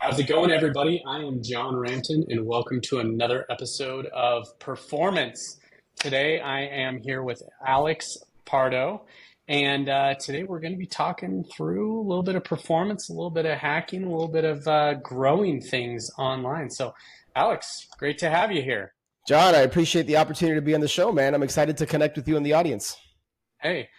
How's it going, everybody? I am John Rampton, and welcome to another episode of Performance. Today, I am here with Alex Pardo, and today we're going to be talking through a little bit of performance, a little bit of hacking, a little bit of growing things online. So, Alex, great to have you here. John, I appreciate the opportunity to be on the show, man. I'm excited to connect with you and the audience. Hey,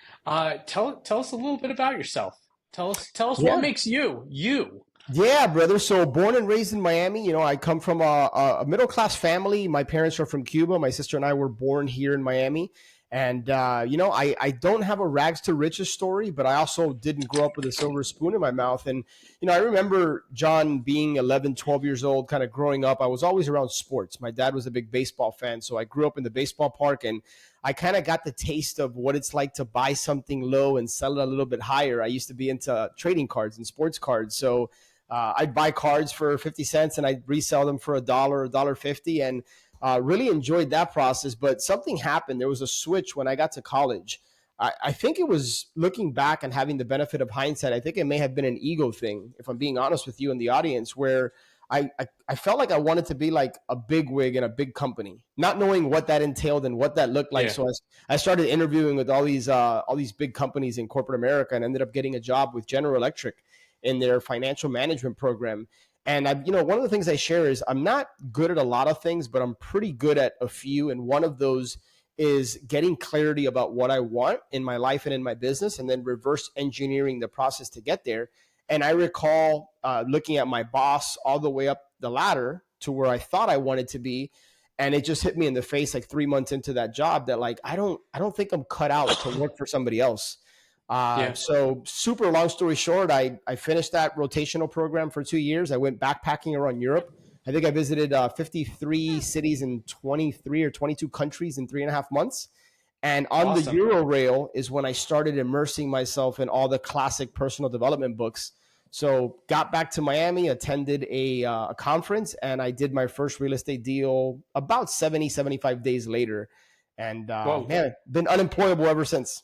tell us a little bit about yourself. Tell us what Yeah. makes you you. Yeah, brother. So born and raised in Miami, I come from a middle-class family. My parents are from Cuba. My sister and I were born here in Miami. And, I don't have a rags to riches story, but I also didn't grow up with a silver spoon in my mouth. And, I remember John being 11, 12 years old, kind of growing up. I was always around sports. My dad was a big baseball fan. So I grew up in the baseball park, and I kind of got the taste of what it's like to buy something low and sell it a little bit higher. I used to be into trading cards and sports cards. So I'd buy cards for 50 cents and I'd resell them for a dollar 50, and really enjoyed that process. But something happened. There was a switch when I got to college. I think it was, looking back and having the benefit of hindsight, I think it may have been an ego thing, if I'm being honest with you and the audience, where I felt like I wanted to be like a big wig in a big company, not knowing what that entailed and what that looked like. Yeah. So I started interviewing with all these big companies in corporate America, and ended up getting a job with General Electric in their financial management program. And one of the things I share is I'm not good at a lot of things, but I'm pretty good at a few. And one of those is getting clarity about what I want in my life and in my business, and then reverse engineering the process to get there. And I recall looking at my boss all the way up the ladder to where I thought I wanted to be. And it just hit me in the face like 3 months into that job that, like, I don't think I'm cut out to work for somebody else. Yeah. So super long story short, I finished that rotational program for 2 years. I went backpacking around Europe. I think I visited 53 cities in 23 or 22 countries in 3.5 months. And on the Awesome. Euro Rail is when I started immersing myself in all the classic personal development books. So got back to Miami, attended a conference, and I did my first real estate deal about 75 days later. And Whoa. man, been unemployable ever since.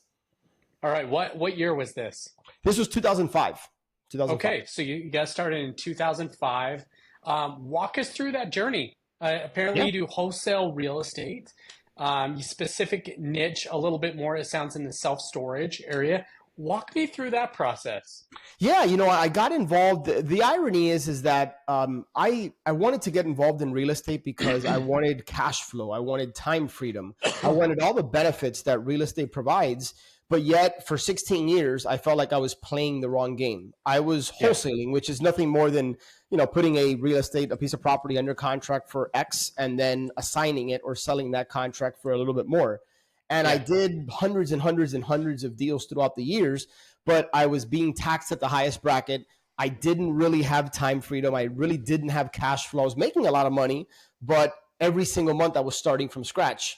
All right. What year was this? This was 2005. 2005. Okay, so you got started in 2005. Walk us through that journey. Apparently, Yeah. you do wholesale real estate. You specific niche a little bit more. It sounds in the self storage area. Walk me through that process. Yeah, I got involved. The irony is that I wanted to get involved in real estate because I wanted cash flow. I wanted time freedom. I wanted all the benefits that real estate provides. But yet, for 16 years, I felt like I was playing the wrong game. I was Yeah. wholesaling, which is nothing more than putting a piece of property under contract for X, and then assigning it or selling that contract for a little bit more. And I Yeah. did hundreds and hundreds and hundreds of deals throughout the years, but I was being taxed at the highest bracket. I didn't really have time freedom. I really didn't have cash flow. I was making a lot of money, but every single month I was starting from scratch.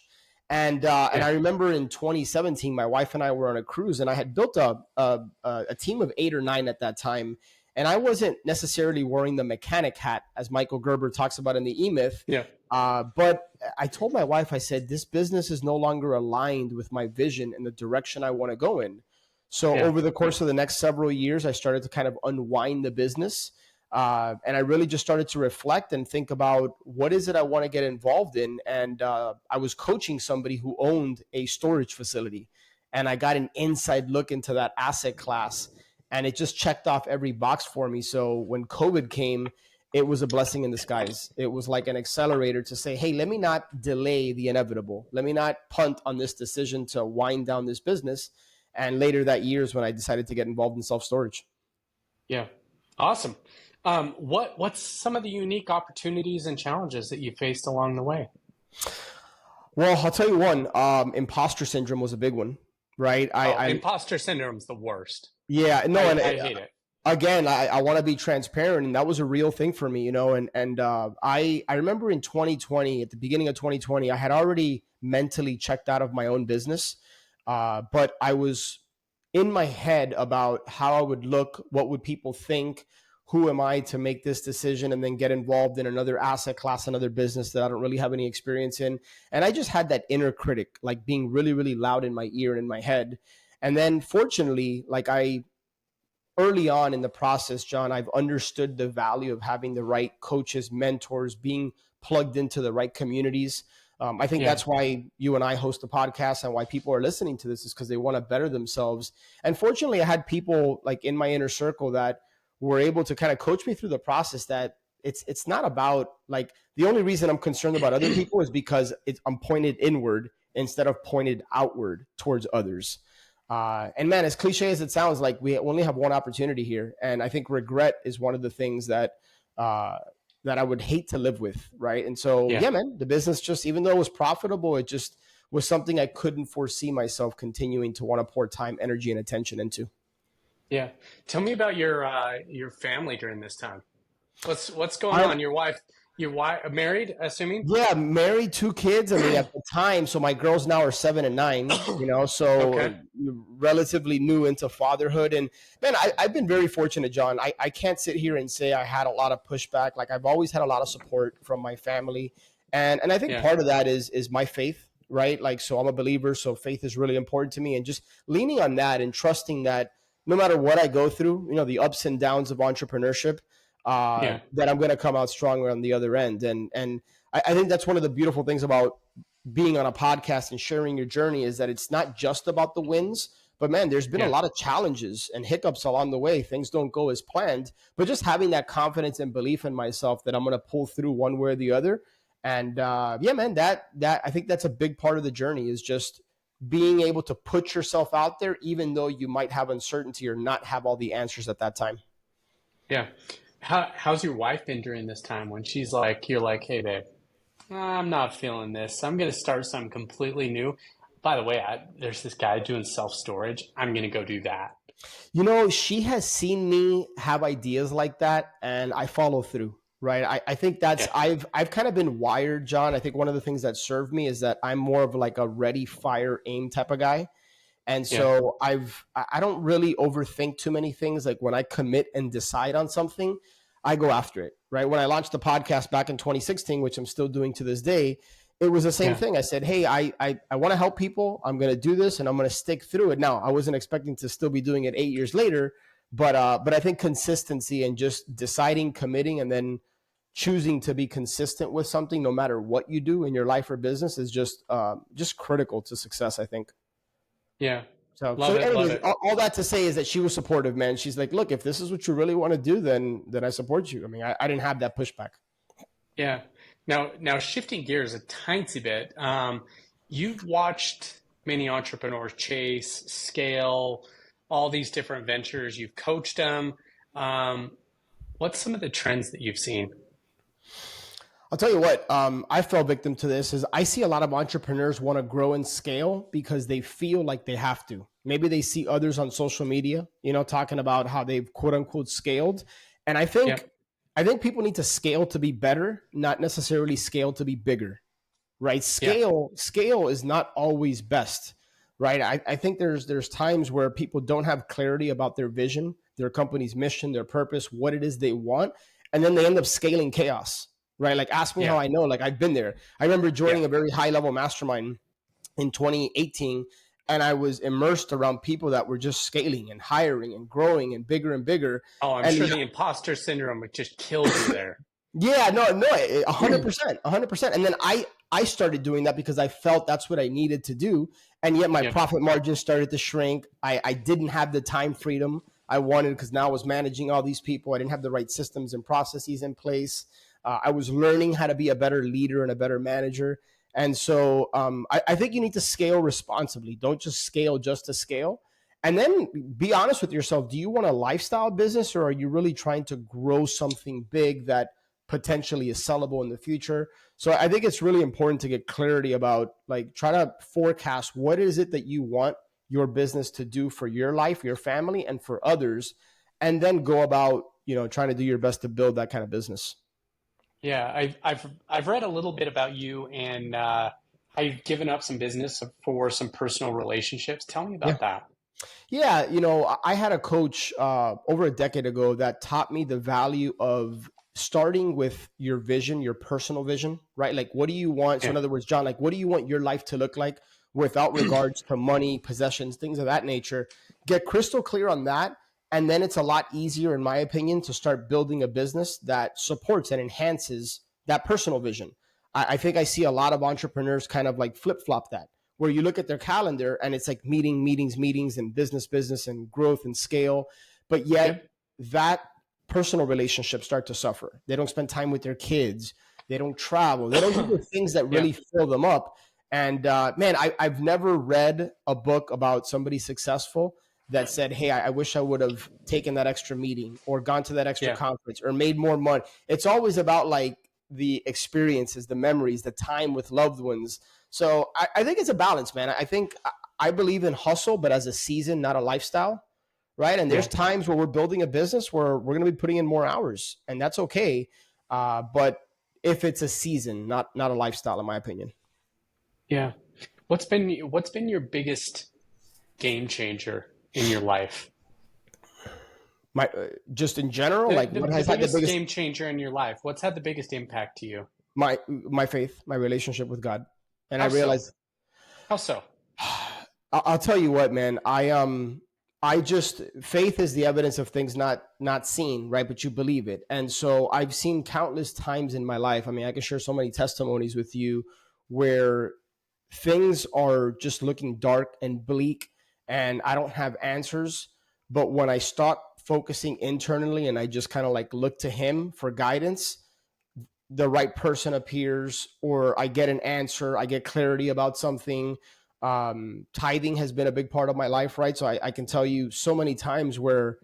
And Yeah. I remember in 2017, my wife and I were on a cruise, and I had built a team of 8 or 9 at that time. And I wasn't necessarily wearing the mechanic hat, as Michael Gerber talks about in the E-Myth. Yeah. But I told my wife, I said, this business is no longer aligned with my vision and the direction I want to go in. So Yeah. over the course of the next several years, I started to kind of unwind the business. And I really just started to reflect and think about what is it I want to get involved in. And I was coaching somebody who owned a storage facility. And I got an inside look into that asset class. And it just checked off every box for me. So when COVID came, it was a blessing in disguise. It was like an accelerator to say, hey, let me not delay the inevitable. Let me not punt on this decision to wind down this business. And later that year is when I decided to get involved in self-storage. Yeah. Awesome. What's some of the unique opportunities and challenges that you faced along the way? Well, I'll tell you one. Imposter syndrome was a big one, right? Oh, imposter syndrome's the worst. Yeah, no, I, and I hate it. again, I want to be transparent, and that was a real thing for me, I remember in 2020, at the beginning of 2020, I had already mentally checked out of my own business, but I was in my head about how I would look, what would people think, who am I to make this decision, and then get involved in another asset class, another business that I don't really have any experience in. And I just had that inner critic, like being really, really loud in my ear and in my head. And then fortunately, like I early on in the process, John, I've understood the value of having the right coaches, mentors, being plugged into the right communities. I think Yeah. that's why you and I host a podcast, and why people are listening to this is because they want to better themselves. And fortunately, I had people like in my inner circle that were able to kind of coach me through the process, that it's not about, like, the only reason I'm concerned about other people is because I'm pointed inward instead of pointed outward towards others. And man, as cliche as it sounds, like, we only have one opportunity here, and I think regret is one of the things that uh, that I would hate to live with, right? And so, Yeah. yeah, man, the business, just even though it was profitable, it just was something I couldn't foresee myself continuing to want to pour time, energy, and attention into. Yeah. Tell me about your family during this time. What's going I'm on? Your wife married, assuming? Yeah, married, two kids. I mean, at the time, so my girls now are 7 and 9. So Okay. relatively new into fatherhood. And man, I've been very fortunate, John. I can't sit here and say I had a lot of pushback. Like, I've always had a lot of support from my family, and I think Yeah. part of that is my faith, right? Like, so I'm a believer, so faith is really important to me, and just leaning on that and trusting that no matter what I go through, the ups and downs of entrepreneurship, Yeah. that I'm going to come out stronger on the other end. And I think that's one of the beautiful things about being on a podcast and sharing your journey, is that it's not just about the wins, but man, there's been a Yeah. lot of challenges and hiccups along the way. Things don't go as planned, but just having that confidence and belief in myself that I'm going to pull through one way or the other. And yeah, man, that I think that's a big part of the journey, is just being able to put yourself out there, even though you might have uncertainty or not have all the answers at that time. Yeah. How's your wife been during this time when she's like, you're like, hey, babe, I'm not feeling this. I'm going to start something completely new. By the way, there's this guy doing self-storage. I'm going to go do that. She has seen me have ideas like that, and I follow through. Right. I think that's Yeah. I've kind of been wired, John. I think one of the things that served me is that I'm more of like a ready, fire, aim type of guy. And Yeah. so I don't really overthink too many things. Like, when I commit and decide on something, I go after it. Right. When I launched the podcast back in 2016, which I'm still doing to this day, it was the same Yeah. thing. I said, hey, I want to help people. I'm going to do this, and I'm going to stick through it. Now, I wasn't expecting to still be doing it 8 years later, but I think consistency and just deciding, committing, and then choosing to be consistent with something, no matter what you do in your life or business, is just critical to success, I think. Yeah. So Love it. Love anyways, it. all that to say is that she was supportive, man. She's like, look, if this is what you really want to do, then I support you. I mean, I didn't have that pushback. Yeah. Now shifting gears a tiny bit, you've watched many entrepreneurs chase, scale, all these different ventures. You've coached them. Um, what's some of the trends that you've seen? I'll tell you what, I fell victim to this. Is I see a lot of entrepreneurs want to grow and scale because they feel like they have to. Maybe they see others on social media, talking about how they've quote unquote scaled. And Yeah. I think people need to scale to be better, not necessarily scale to be bigger, right? Yeah. Scale is not always best, right? I think there's times where people don't have clarity about their vision, their company's mission, their purpose, what it is they want, and then they end up scaling chaos, right? Like, ask me how Yeah. I know. Like, I've been there. I remember Yeah. joining a very high level mastermind in 2018, and I was immersed around people that were just scaling and hiring and growing and bigger and bigger. Oh, I'm And sure the imposter syndrome just killed you there. yeah, no, 100%, 100%. And then I started doing that because I felt that's what I needed to do. And yet my Yeah. profit margin started to shrink. I didn't have the time freedom I wanted, because now I was managing all these people. I didn't have the right systems and processes in place. I was learning how to be a better leader and a better manager. And so I think you need to scale responsibly. Don't just scale just to scale. And then be honest with yourself. Do you want a lifestyle business, or are you really trying to grow something big that potentially is sellable in the future? So I think it's really important to get clarity about, like, try to forecast what is it that you want your business to do for your life, your family, and for others, and then go about, trying to do your best to build that kind of business. Yeah. I've read a little bit about you, and how you've given up some business for some personal relationships. Tell me Yeah. about that. Yeah, I had a coach over a decade ago that taught me the value of starting with your vision, your personal vision, right? Like, what do you want? So, Yeah. in other words, John, like, what do you want your life to look like without regards to money, possessions, things of that nature? Get crystal clear on that, And then it's a lot easier, in my opinion, to start building a business that supports and enhances that personal vision. I think I see a lot of entrepreneurs kind of like flip flop that, where you look at their calendar and it's like meetings, and business, and growth and scale. But yet Yep. that personal relationships start to suffer. They don't spend time with their kids. They don't travel. They don't do the things that Yeah. really fill them up. And man, I've never read a book about somebody successful that said, hey, I wish I would have taken that extra meeting or gone to that extra Yeah. conference or made more money. It's always about like the experiences, the memories, the time with loved ones. So I think it's a balance, man. I believe in hustle, but as a season, not a lifestyle. Right. And there's Yeah. times where we're building a business where we're going to be putting in more hours, and that's okay. But if it's a season, not a lifestyle, in my opinion. Yeah. What's been your biggest game changer in your life? My just in general, The, like the what the has had the biggest biggest game changer in your life. What's had the biggest impact to you? my faith, my relationship with God, and I How so? realized How so? I'll tell you what, man. I just faith is the evidence of things not seen, right? But you believe it, and so I've seen countless times in my life. I mean, I can share so many testimonies with you where things are just looking dark and bleak, and I don't have answers. But when I start focusing internally and I just kind of like look to Him for guidance, the right person appears, or I get an answer, I get clarity about something. Tithing has been a big part of my life, right? So I can tell you so many times where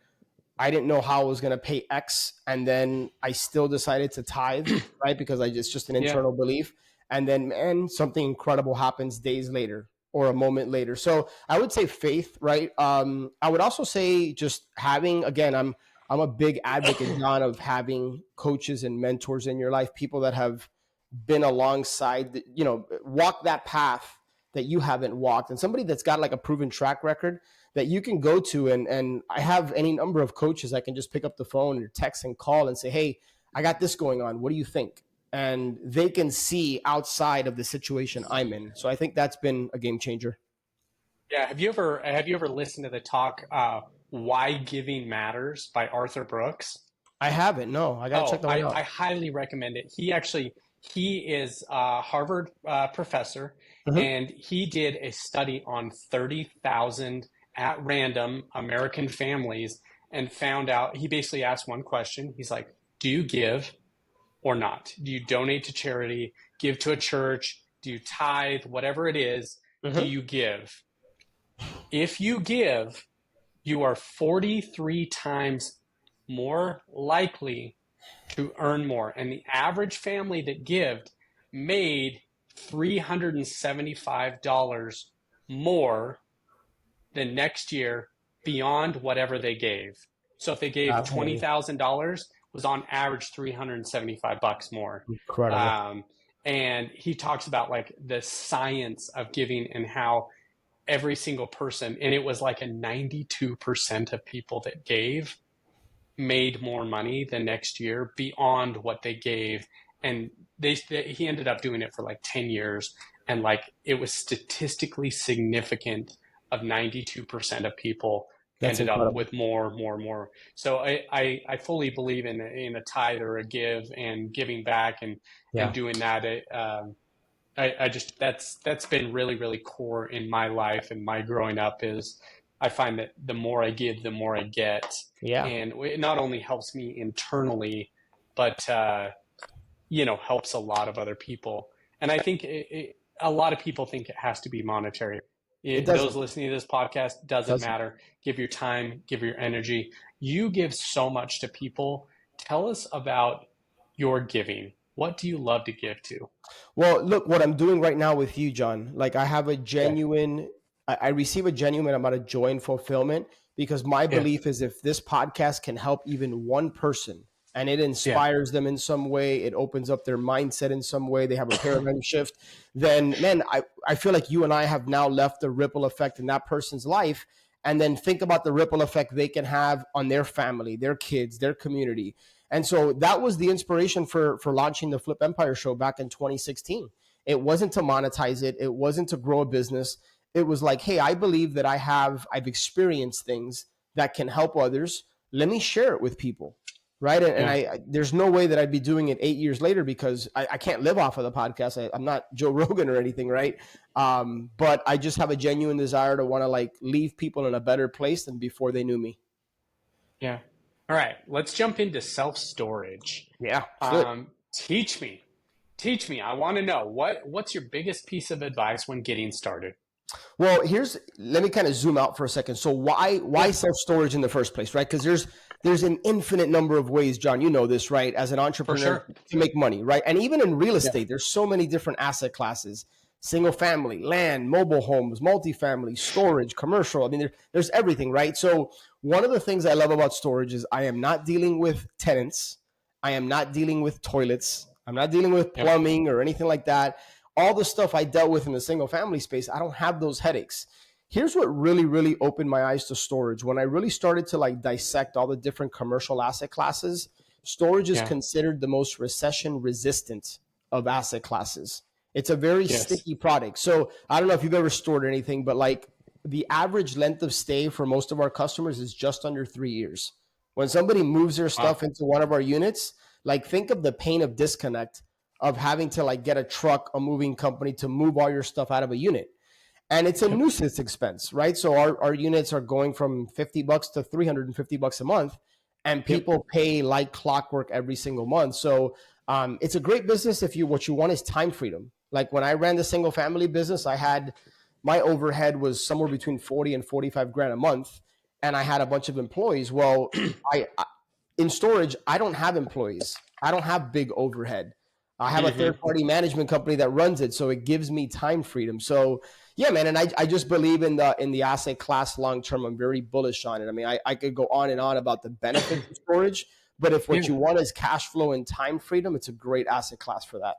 I didn't know how I was going to pay X, and then I still decided to tithe, right? Because it's just an Yeah. internal belief. And then, man, something incredible happens days later or a moment later. So I would say faith, right? I would also say just having, again, I'm a big advocate, John, of having coaches and mentors in your life, people that have been alongside, walk that path that you haven't walked, and somebody that's got like a proven track record that you can go to. And I have any number of coaches I can just pick up the phone or text and call and say, hey, I got this going on. What do you think? And they can see outside of the situation I'm in. So I think that's been a game changer. Yeah. Have you ever listened to the talk Why Giving Matters by Arthur Brooks? I haven't. No, I got to check Oh, that one I out. highly recommend it. He is a Harvard professor, Mm-hmm. and he did a study on 30,000 at random American families and found out. He basically asked one question. He's like, "Do you give or not? Do you donate to charity? Give to a church? Do you tithe? Whatever it is, do Mm-hmm. you give? If you give, you are 43 times more likely to earn more. And the average family that gived made $375 more the next year beyond whatever they gave. So if they gave That's $20,000, was on average 375 bucks more. incredible. Um, and he talks about like the science of giving and how every single person, and it was like a 92% of people that gave made more money the next year beyond what they gave. And he ended up doing it for like 10 years, and like it was statistically significant of 92% of people That's ended up incredible. with more. So I fully believe in a tithe or a give and giving back and Yeah. doing that. I just that's been really core in my life and my growing up. Is I find that the more I give, the more I get, Yeah. and it not only helps me internally, but helps a lot of other people. And I think a lot of people think it has to be monetary. It Those doesn't. listening to this podcast, doesn't Doesn't. matter. Give your time, give your energy. You give so much to people. Tell us about your giving. What do you love to give to? Well, look what I'm doing right now with you, John. Like I have a Okay. genuine, I receive a genuine amount of joy and fulfillment because my Yeah. belief is if this podcast can help even one person and it Yeah. inspires them in some way, it opens up their mindset in some way, they have a paradigm shift, then man, I feel like you and I have now left a ripple effect in that person's life. And then think about the ripple effect they can have on their family, their kids, their community. And so that was the inspiration for launching the Flip Empire show back in 2016. It wasn't to monetize it. It wasn't to grow a business. It was like, hey, I believe that I've experienced things that can help others. Let me share it with people. Right. And Yeah. I there's no way that I'd be doing it 8 years later because I can't live off of the podcast. I'm not Joe Rogan or anything. Right. But I just have a genuine desire to want to like leave people in a better place than before they knew me. Yeah. All right. Let's jump into self-storage. Yeah. Good. Teach me. Teach me. I want to know what's your biggest piece of advice when getting started? Well, let me kind of zoom out for a second. So why Yeah, self-storage in the first place, right? Because there's an infinite number of ways, John, you know this, right? As an for entrepreneur sure. to make money, right? And even in real Yeah. estate, there's so many different asset classes: single family, land, mobile homes, multifamily, storage, commercial. I mean, there's everything, right? So one of the things I love about storage is I am not dealing with tenants. I am not dealing with toilets. I'm not dealing with Yep. plumbing or anything like that. All the stuff I dealt with in the single family space, I don't have those headaches. Here's what really, really opened my eyes to storage. When I really started to like dissect all the different commercial asset classes, storage is Yeah. considered the most recession resistant of asset classes. It's a very Yes. sticky product. So I don't know if you've ever stored anything, but like the average length of stay for most of our customers is just under 3 years. When somebody moves their Wow. stuff into one of our units, like think of the pain of disconnect of having to like get a truck, a moving company to move all your stuff out of a unit. And it's a Yep. nuisance expense, right? So our units are going from $50 to $350 a month, and Yep. people pay like clockwork every single month. So it's a great business if what you want is time freedom. Like when I ran the single family business, I had my overhead was somewhere between 40 and 45 grand a month, and I had a bunch of employees. Well, I in storage, I don't have employees. I don't have big overhead. I have a third Mm-hmm. party management company that runs it, so it gives me time freedom. So yeah, man, and I just believe in the asset class long term. I'm very bullish on it. I mean, I could go on and on about the benefits of storage, but if what Yeah. you want is cash flow and time freedom, it's a great asset class for that.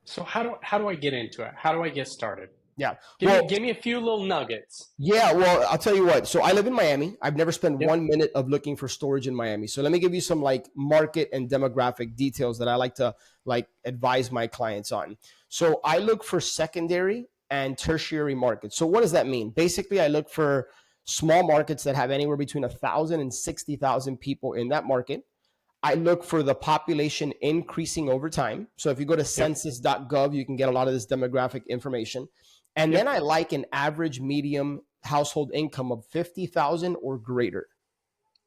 So how do I get into it? How do I get started? Yeah. Give me Well, give me a few little nuggets. yeah, well, I'll tell you what. So I live in Miami. I've never spent Yep. 1 minute of looking for storage in Miami. So let me give you some like market and demographic details that I like to like advise my clients on. So I look for secondary and tertiary markets. So what does that mean? Basically, I look for small markets that have anywhere between 1,000 and 60,000 people in that market. I look for the population increasing over time. So if you go to Yep. census.gov, you can get a lot of this demographic information. And then Yep. I like an average medium household income of 50,000 or greater.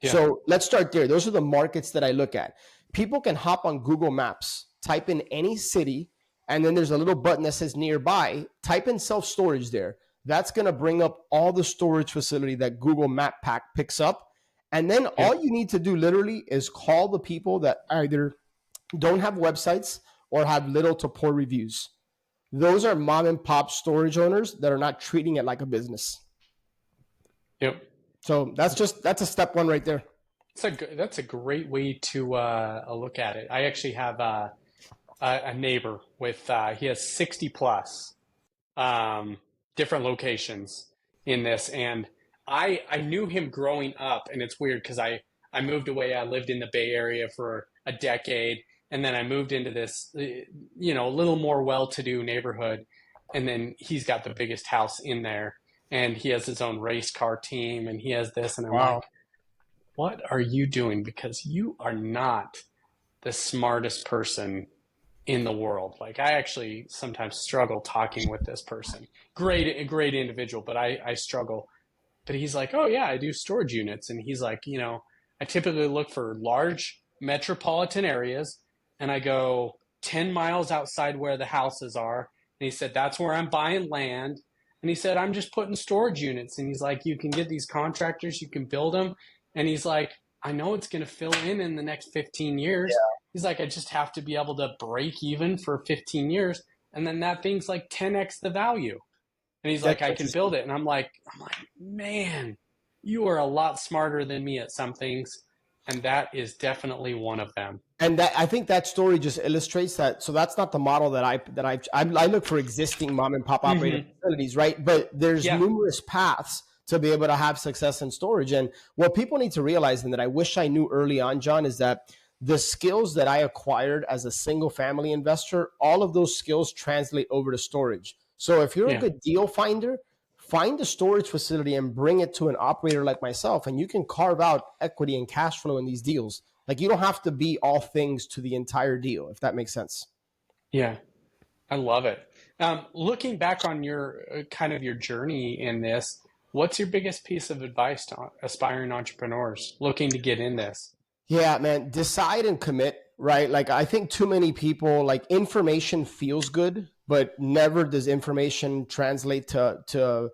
Yeah. So let's start there. Those are the markets that I look at. People can hop on Google Maps, type in any city, and then there's a little button that says nearby. Type in self storage there. That's going to bring up all the storage facility that Google Map Pack picks up. And then all Yep. you need to do literally is call the people that either don't have websites or have little to poor reviews. Those are mom and pop storage owners that are not treating it like a business. Yep. So that's a step one right there. That's a great way to look at it. I actually have a neighbor with he has 60 plus um, different locations in this, and I knew him growing up, and it's weird because I moved away. I lived in the Bay Area for a decade, and then I moved into this a little more well-to-do neighborhood, and then he's got the biggest house in there, and he has his own race car team, and he has this, and I'm Wow. like, what are you doing? Because you are not the smartest person in the world. Like I actually sometimes struggle talking with this person. Great individual, but I struggle. But he's like, oh yeah, I do storage units, and he's like, I typically look for large metropolitan areas, and I go 10 miles outside where the houses are. And he said that's where I'm buying land. And he said I'm just putting storage units. And he's like, you can get these contractors, you can build them. And he's like, I know it's going to fill in the next 15 years. He's like, I just have to be able to break even for 15 years. And then that thing's like 10x the value. And he's That's like, I can interesting. build it. And I'm like, man, you are a lot smarter than me at some things. And that is definitely one of them. And that I think that story just illustrates that. So that's not the model I look for existing mom and pop operated Mm-hmm. facilities, right? But there's Yeah. numerous paths to be able to have success in storage. And what people need to realize, and that I wish I knew early on, John, is that the skills that I acquired as a single family investor, all of those skills translate over to storage. So if you're a Yeah. good deal finder, find a storage facility and bring it to an operator like myself, and you can carve out equity and cash flow in these deals. Like, you don't have to be all things to the entire deal, if that makes sense. Yeah, I love it. Looking back on your kind of your journey in this, what's your biggest piece of advice to aspiring entrepreneurs looking to get in this? Yeah, man, decide and commit, right? Like, I think too many people, like, information feels good, but never does information translate to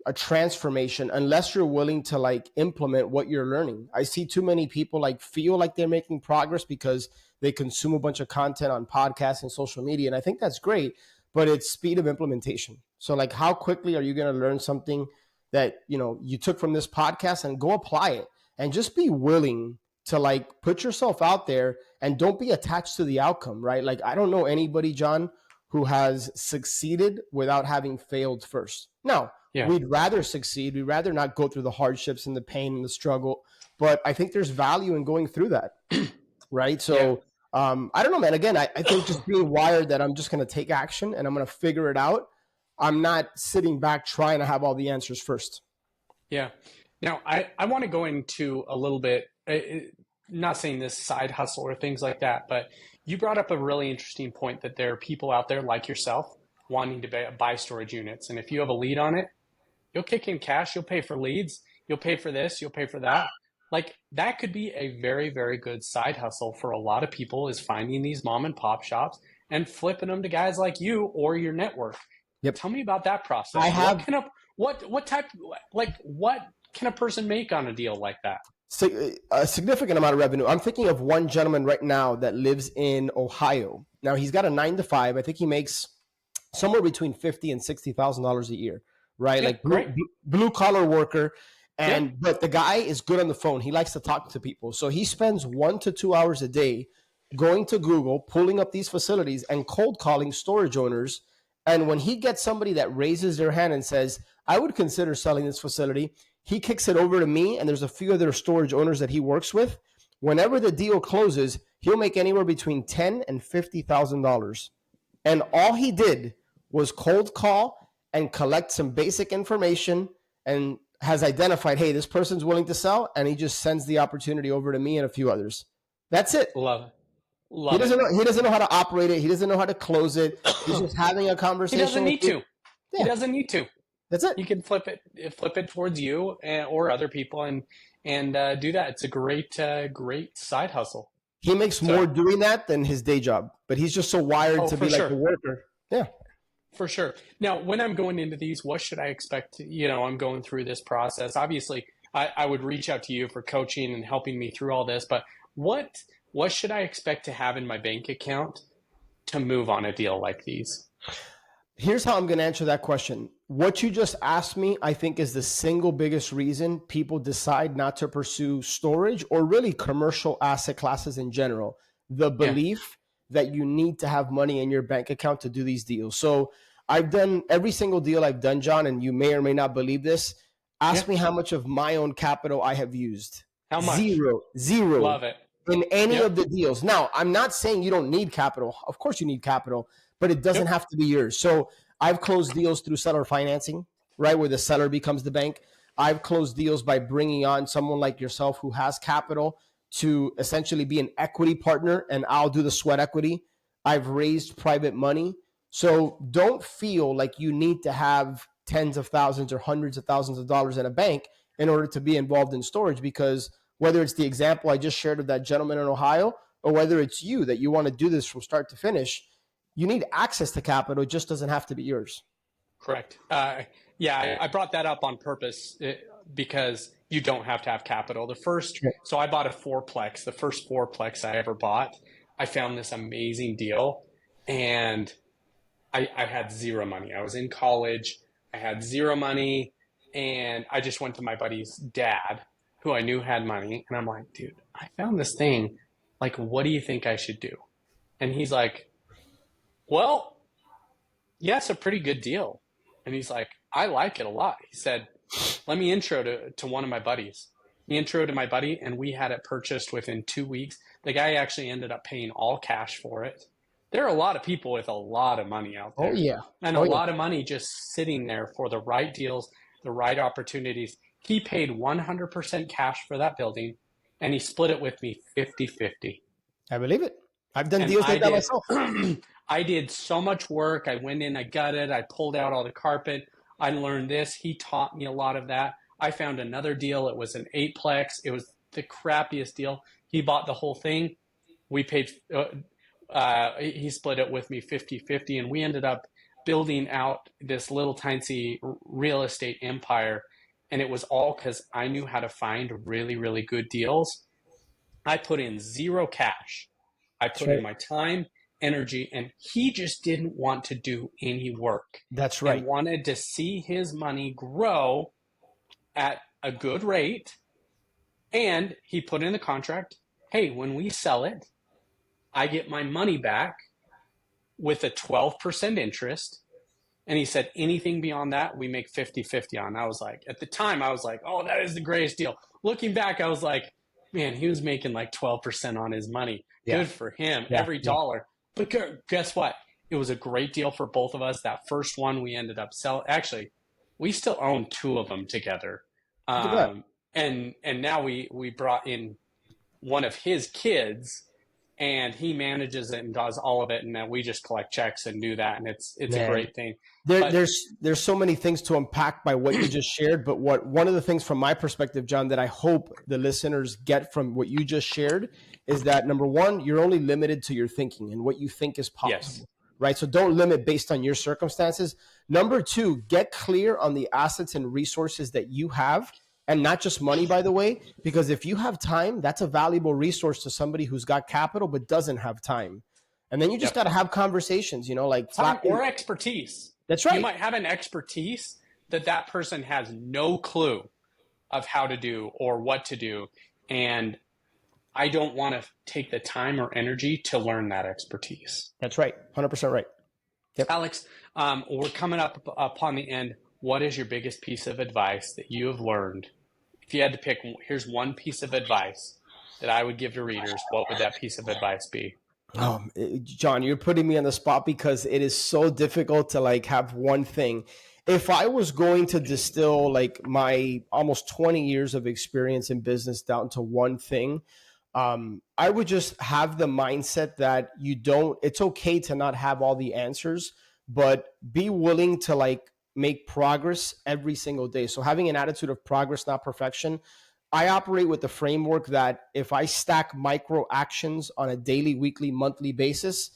a transformation unless you're willing to like implement what you're learning. I see too many people like feel like they're making progress because they consume a bunch of content on podcasts and social media, and I think that's great, but it's speed of implementation. So like, how quickly are you going to learn something that, you know, you took from this podcast, and go apply it, and just be willing to like put yourself out there and don't be attached to the outcome, right? Like, I don't know anybody, John, who has succeeded without having failed first. Now, Yeah, we'd rather succeed. We'd rather not go through the hardships and the pain and the struggle. But I think there's value in going through that, right? yeah. So I don't know, man. Again, I think just being wired that I'm just going to take action and I'm going to figure it out. I'm not sitting back trying to have all the answers first. Yeah. Now, I want to go into a little bit, not saying this side hustle or things like that, but you brought up a really interesting point that there are people out there like yourself wanting to buy storage units. And if you have a lead on it, you'll kick in cash, you'll pay for leads, you'll pay for this, you'll pay for that. Like that could be a very, very good side hustle for a lot of people is finding these mom and pop shops and flipping them to guys like you or your network. Yep. Tell me about that I process. have What type, like what can a person make on a deal like that? a significant amount of revenue. I'm thinking of one gentleman right now that lives in Ohio. Now, he's got a 9 to 5. I think he makes somewhere between $50,000 and $60,000 a year, right? Yeah, Like great. blue collar worker. Yeah, But the guy is good on the phone. He likes to talk to people. So he spends 1 to 2 hours a day going to Google, pulling up these facilities and cold calling storage owners. And when he gets somebody that raises their hand and says, I would consider selling this facility, he kicks it over to me. And there's a few other storage owners that he works with. Whenever the deal closes, he'll make anywhere between $10,000 and $50,000. And all he did was cold call and collect some basic information, and has identified, hey, this person's willing to sell, and he just sends the opportunity over to me and a few others. That's it. love it. He Love it. doesn't know. He doesn't know how to operate it. He doesn't know how to close it. He's just having a He conversation doesn't with need you. to. He Yeah, doesn't need to. that's it. He can flip it towards you or other people, and do that. It's a great side hustle. He makes more So, doing that than his day job, but he's just so wired oh, to for be like a sure. worker. Yeah. For sure. Now, when I'm going into these, what should I expect? You know, I'm going through this process. Obviously, I would reach out to you for coaching and helping me through all this, but what should I expect to have in my bank account to move on a deal like these? Here's how I'm going to answer that question. What you just asked me, I think, is the single biggest reason people decide not to pursue storage or really commercial asset classes in general. The Yeah, belief that you need to have money in your bank account to do these deals. So I've done every single deal I've done, John, and you may or may not believe this. yeah. Ask me how much of my own capital I have used. How much? Zero, zero Love it. in any Yep, of the deals. Now, I'm not saying you don't need capital. Of course you need capital, but it doesn't yep. have to be yours. So I've closed deals through seller financing, right, where the seller becomes the bank. I've closed deals by bringing on someone like yourself who has capital to essentially be an equity partner, and I'll do the sweat equity. I've raised private money. So don't feel like you need to have tens of thousands or hundreds of thousands of dollars in a bank in order to be involved in storage, because whether it's the example I just shared of that gentleman in Ohio, or whether it's you that you want to do this from start to finish, you need access to capital. It just doesn't have to be yours. Correct. Yeah, I brought that up on purpose because you don't have to have capital. So I bought a fourplex, the first fourplex I ever bought. I found this amazing deal, and I had zero money. I was in college. I had zero money, and I just went to my buddy's dad, who I knew had money, and I'm like, dude, I found this thing. Like, what do you think I should do? And he's like, well, yeah, it's a pretty good deal. And he's like, I like it a lot. He said, let me intro to one of my buddies. He intro to my buddy, and we had it purchased within 2 weeks. The guy actually ended up paying all cash for it. there are a lot of people with a lot of money out Oh there yeah. and a Oh yeah. lot of money just sitting there for the right deals, the right opportunities. He paid 100% cash for that building and he split it with me 50-50. I believe it. I've done And deals I like that did myself. I did so much work. I went in, I gutted, I pulled out all the carpet. I learned this. He taught me a lot of that. I found another deal. It was an eightplex. It was the crappiest deal. He bought the whole thing. We paid he split it with me 50-50, and we ended up building out this little tiny real estate empire. And it was all because I knew how to find really, really good deals. I put in zero cash. I That's put in right. my time, energy, and he just didn't want to do any work That's and right. wanted to see his money grow at a good rate. And he put in the contract, hey, when we sell it, I get my money back with a 12% interest. And he said, anything beyond that, we make 50-50 on. I was like, at the time, I was like, oh, that is the greatest deal. Looking back, I was like, man, he was making like 12% on his money. Yeah. Good for him, Yeah. every Yeah. dollar. But guess what? It was a great deal for both of us. That first one we ended up selling. Actually, we still own two of them together. Look at that. And now we brought in one of his kids and he manages it and does all of it, and then we just collect checks and do that, and it's a Man, great thing. There, But there's so many things to unpack by what you just shared, but one of the things from my perspective, John, that I hope the listeners get from what you just shared is that number one, you're only limited to your thinking and what you think is yes, possible, right? So don't limit based on your circumstances. Number two, get clear on the assets and resources that you have, and not just money, by the way, because if you have time, that's a valuable resource to somebody who's got capital but doesn't have time. And then you just yep. got to have conversations, like Time flat. or expertise. That's You right. might have an expertise that person has no clue of how to do or what to do, and I don't want to take the time or energy to learn that expertise. That's right. 100% right. Yep. Alex, we're coming up upon the end. What is your biggest piece of advice that you have learned? If you had to pick, here's one piece of advice that I would give to readers, what would that piece of advice be? John, you're putting me on the spot because it is so difficult to have one thing. If I was going to distill my almost 20 years of experience in business down to one thing, I would just have the mindset that it's okay to not have all the answers, but be willing to make progress every single day. So having an attitude of progress, not perfection. I operate with the framework that if I stack micro actions on a daily, weekly, monthly basis,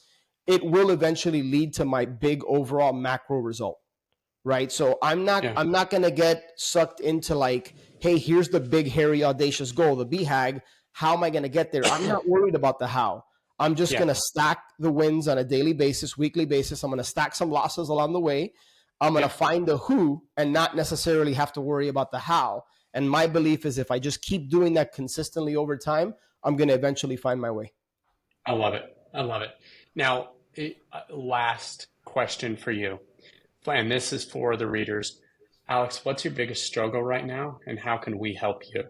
it will eventually lead to my big overall macro result. Right. So I'm not Yeah, I'm not gonna get sucked into hey, here's the big, hairy, audacious goal, the BHAG. How am I gonna get there? I'm not worried about the how. I'm just yeah, gonna stack the wins on a daily basis, weekly basis. I'm gonna stack some losses along the way. I'm going to yeah. find the who and not necessarily have to worry about the how. And my belief is if I just keep doing that consistently over time, I'm going to eventually find my way. I love it. I love it. Now, last question for you, and this is for the readers. Alex, what's your biggest struggle right now, and how can we help you?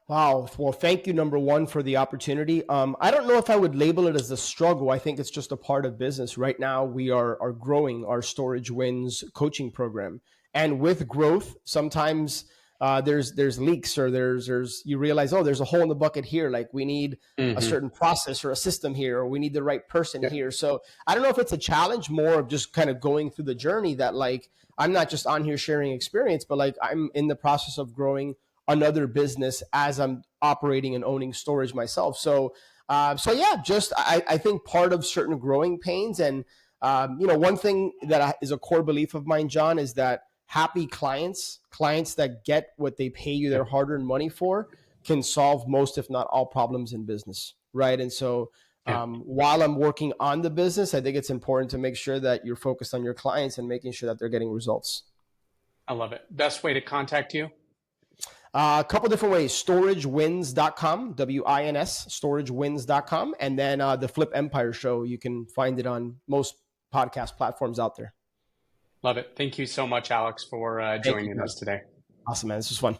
Wow. Well, thank you, number one, for the opportunity. I don't know if I would label it as a struggle. I think it's just a part of business. Right now, we are growing our Storage Wins coaching program. And with growth, sometimes there's leaks or there's you realize, oh, there's a hole in the bucket here. Like we need a Mm-hmm. certain process or a system here, or we need the right person Yeah, here. So I don't know if it's a challenge, more of just kind of going through the journey that I'm not just on here sharing experience, but I'm in the process of growing another business as I'm operating and owning storage myself. So yeah, just I think part of certain growing pains, and one thing that is a core belief of mine, John, is that happy clients that get what they pay you yeah, their hard-earned money for, can solve most, if not all, problems in business, right? And so yeah. while I'm working on the business, I think it's important to make sure that you're focused on your clients and making sure that they're getting results. I love it. Best way to contact you? A couple different ways. Storagewins.com, WINS, storagewins.com. And then the Flip Empire Show, you can find it on most podcast platforms out there. Love it. Thank you so much, Alex, for Thank you, joining John. us today. Awesome, man. This was fun.